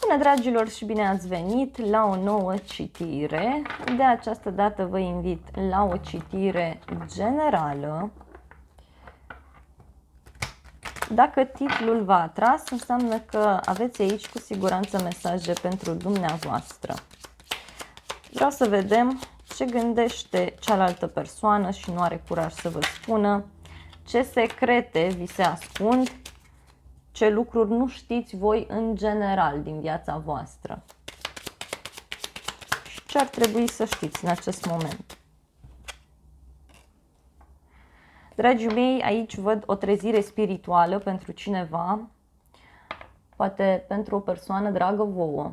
Bună dragilor și bine ați venit la o nouă citire. De această dată vă invit la o citire generală. Dacă titlul v-a atras, înseamnă că aveți aici cu siguranță mesaje pentru dumneavoastră. Vreau să vedem ce gândește cealaltă persoană și nu are curaj să vă spună, ce secrete vi se ascund, ce lucruri nu știți voi în general din viața voastră și ce ar trebui să știți în acest moment. Dragii mei, aici văd o trezire spirituală pentru cineva, poate pentru o persoană dragă vouă.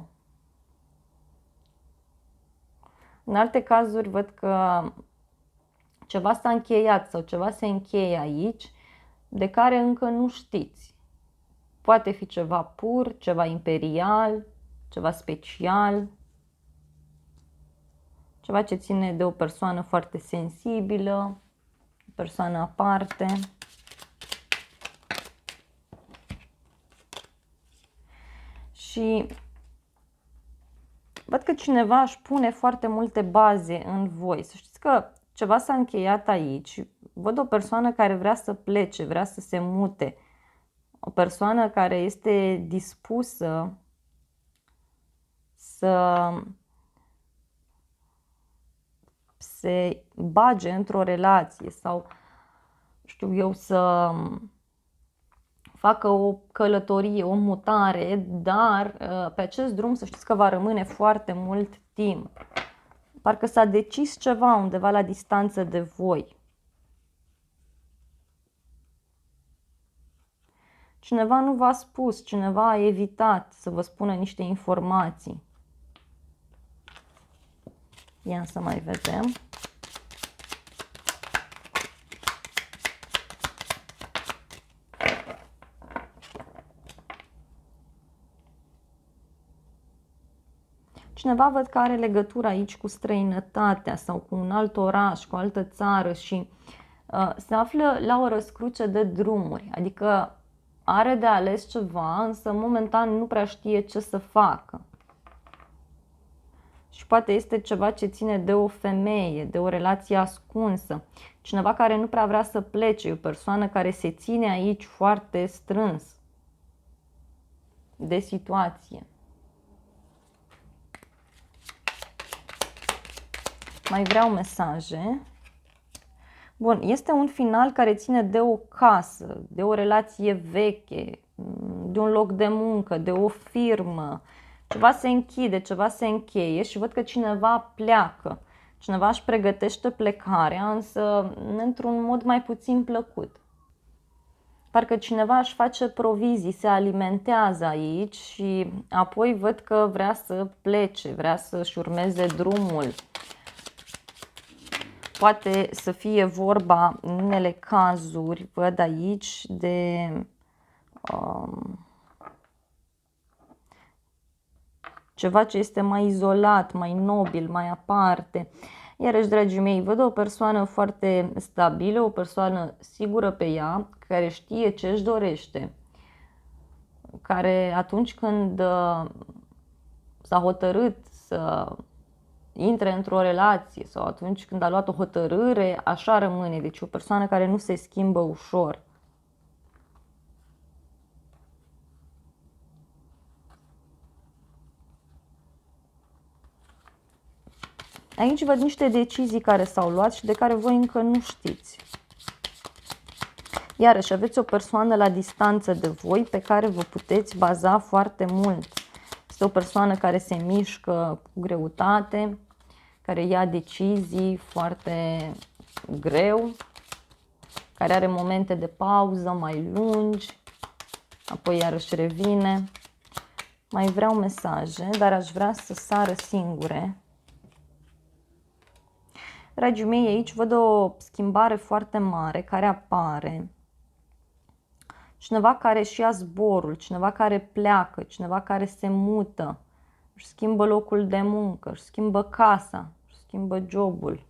În alte cazuri văd că ceva s-a încheiat sau ceva se încheie aici de care încă nu știți. Poate fi ceva pur, ceva imperial, ceva special, ceva ce ține de o persoană foarte sensibilă, o persoană aparte. Și văd că cineva își pune foarte multe baze în voi. Să știți că ceva s-a încheiat aici. Văd o persoană care vrea să plece, vrea să se mute. O persoană care este dispusă să se bage într-o relație sau, știu eu, să facă o călătorie, o mutare, dar pe acest drum să știți că va rămâne foarte mult timp. Parcă s-a decis ceva undeva la distanță de voi. Cineva nu v-a spus, cineva a evitat să vă spună niște informații. Ia să mai vedem. Cineva văd că are legătură aici cu străinătatea sau cu un alt oraș, cu o altă țară și se află la o răscruce de drumuri. Adică are de ales ceva, însă momentan nu prea știe ce să facă. Și poate este ceva ce ține de o femeie, de o relație ascunsă. Cineva care nu prea vrea să plece, o persoană care se ține aici foarte strâns de situație. Mai vreau mesaje. Bun, este un final care ține de o casă, de o relație veche, de un loc de muncă, de o firmă. Ceva se închide, ceva se încheie și văd că cineva pleacă. Cineva își pregătește plecarea, însă într-un mod mai puțin plăcut. Parcă cineva își face provizii, se alimentează aici și apoi văd că vrea să plece, vrea să-și urmeze drumul. Poate să fie vorba, în unele cazuri, văd aici, de ceva ce este mai izolat, mai nobil, mai aparte. Iarăși, dragii mei, văd o persoană foarte stabilă, o persoană sigură pe ea, care știe ce își dorește, care atunci când s-a hotărât să intre într-o relație sau atunci când a luat o hotărâre, așa rămâne. Deci o persoană care nu se schimbă ușor. Aici văd niște decizii care s-au luat și de care voi încă nu știți. Iarăși aveți o persoană la distanță de voi pe care vă puteți baza foarte mult. Este o persoană care se mișcă cu greutate, care ia decizii foarte greu, care are momente de pauză mai lungi, apoi iarăși revine. Mai vreau mesaje, dar aș vrea să sară singure. Dragii mei, aici văd o schimbare foarte mare care apare. Cineva care își ia zborul, cineva care pleacă, cineva care se mută, își schimbă locul de muncă, își schimbă casa, își schimbă jobul.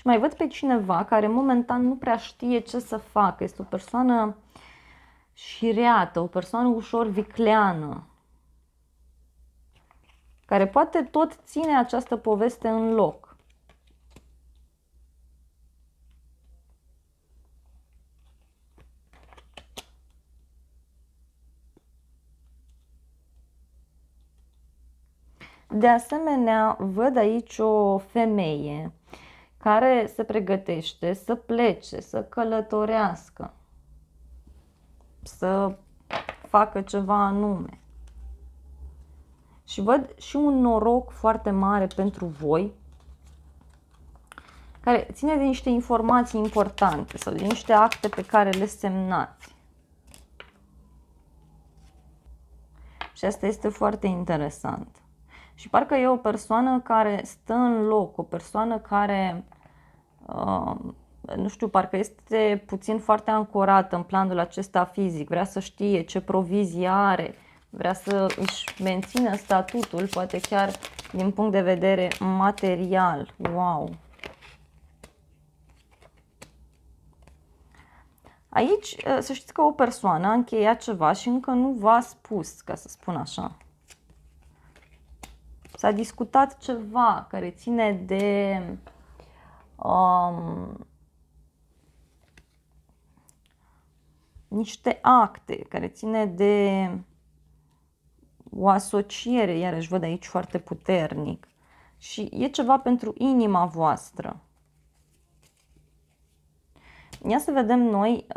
Și mai văd pe cineva care momentan nu prea știe ce să facă. Este o persoană șireată, o persoană ușor vicleană, care poate tot ține această poveste în loc. De asemenea, văd aici o femeie care se pregătește să plece, să călătorească, să facă ceva anume. Și văd și un noroc foarte mare pentru voi, care ține de niște informații importante sau de niște acte pe care le semnați. Și asta este foarte interesant. Și parcă e o persoană care stă în loc, o persoană care, nu știu, parcă este puțin foarte ancorată în planul acesta fizic, vrea să știe ce provizii are, vrea să își mențină statutul, poate chiar din punct de vedere material. Wow! Aici, să știți că o persoană a încheiat ceva și încă nu v-a spus, ca să spun așa. S-a discutat ceva care ține de niște acte, care ține de o asociere, iarăși văd aici foarte puternic. Și e ceva pentru inima voastră. Ia să vedem noi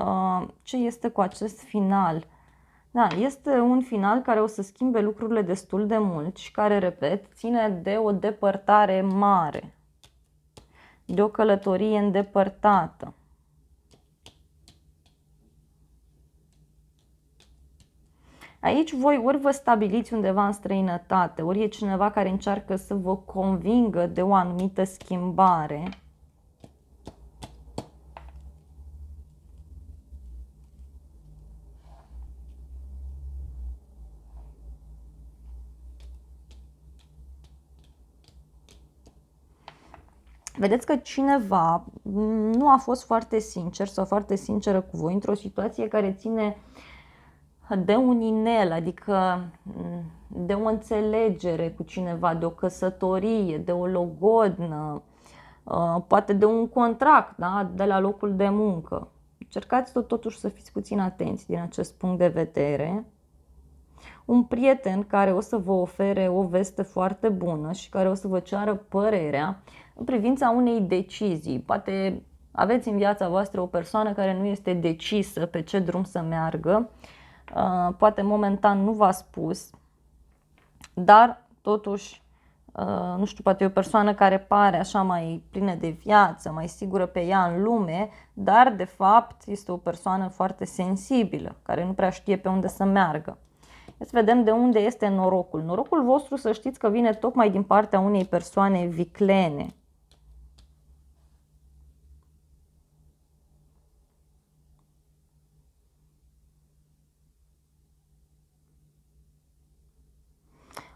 ce este cu acest final. Da, este un final care o să schimbe lucrurile destul de mult și care, repet, ține de o depărtare mare, de o călătorie îndepărtată. Aici voi ori vă stabiliți undeva în străinătate, ori e cineva care încearcă să vă convingă de o anumită schimbare. Vedeți că cineva nu a fost foarte sincer sau foarte sinceră cu voi într-o situație care ține de un inel, adică de o înțelegere cu cineva, de o căsătorie, de o logodnă, poate de un contract, da? De la locul de muncă. Încercați totuși să fiți puțin atenți din acest punct de vedere. Un prieten care o să vă ofere o veste foarte bună și care o să vă ceară părerea în privința unei decizii. Poate aveți în viața voastră o persoană care nu este decisă pe ce drum să meargă, poate momentan nu v-a spus, dar totuși, nu știu, poate e o persoană care pare așa mai plină de viață, mai sigură pe ea în lume, dar de fapt este o persoană foarte sensibilă, care nu prea știe pe unde să meargă. Să vedem de unde este norocul. Norocul vostru, să știți că vine tocmai din partea unei persoane viclene.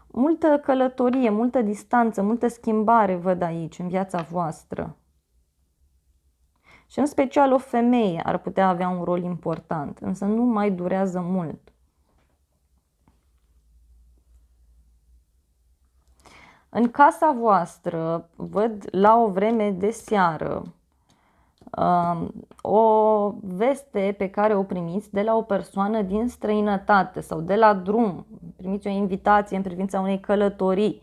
Multă călătorie, multă distanță, multă schimbare văd aici în viața voastră. Și în special o femeie ar putea avea un rol important, însă nu mai durează mult. În casa voastră văd la o vreme de seară o veste pe care o primiți de la o persoană din străinătate sau de la drum. Primiți o invitație în privința unei călătorii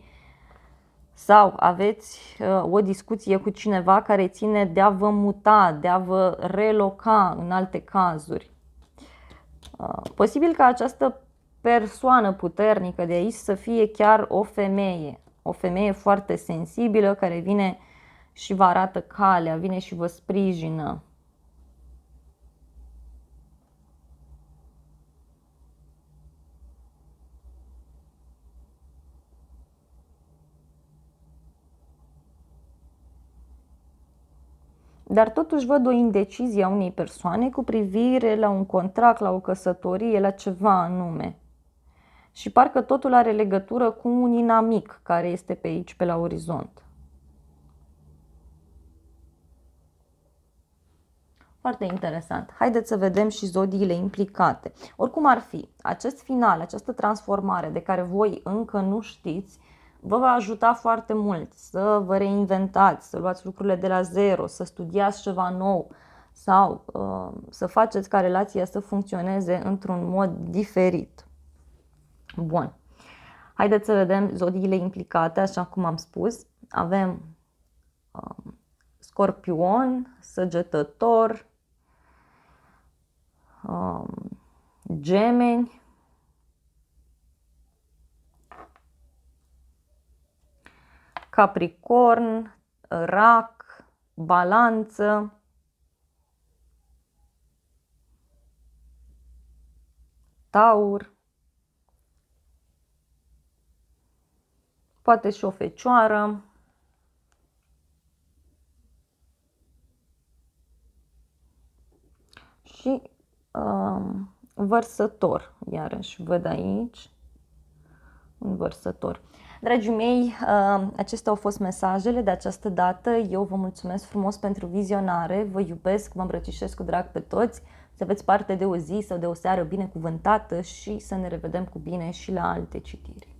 sau aveți o discuție cu cineva care ține de a vă muta, de a vă reloca în alte cazuri. Posibil ca această persoană puternică de aici să fie chiar o femeie foarte sensibilă care vine și vă arată calea, vine și vă sprijină. Dar totuși văd o indecizie a unei persoane cu privire la un contract, la o căsătorie, la ceva anume. Și parcă totul are legătură cu un inamic care este pe aici, pe la orizont. Foarte interesant. Haideți să vedem și zodiile implicate. Oricum ar fi, acest final, această transformare de care voi încă nu știți, vă va ajuta foarte mult să vă reinventați, să luați lucrurile de la zero, să studiați ceva nou sau să faceți ca relația să funcționeze într-un mod diferit. Bun. Haideți să vedem zodiile implicate, așa cum am spus. Avem Scorpion, Săgetător, Gemeni, Capricorn, Rac, Balanță, Taur, poate și o Fecioară, și Vărsător, iarăși văd aici un Vărsător. Dragii mei, acestea au fost mesajele de această dată. Eu vă mulțumesc frumos pentru vizionare, vă iubesc, vă îmbrățișez cu drag pe toți, să aveți parte de o zi sau de o seară binecuvântată și să ne revedem cu bine și la alte citiri.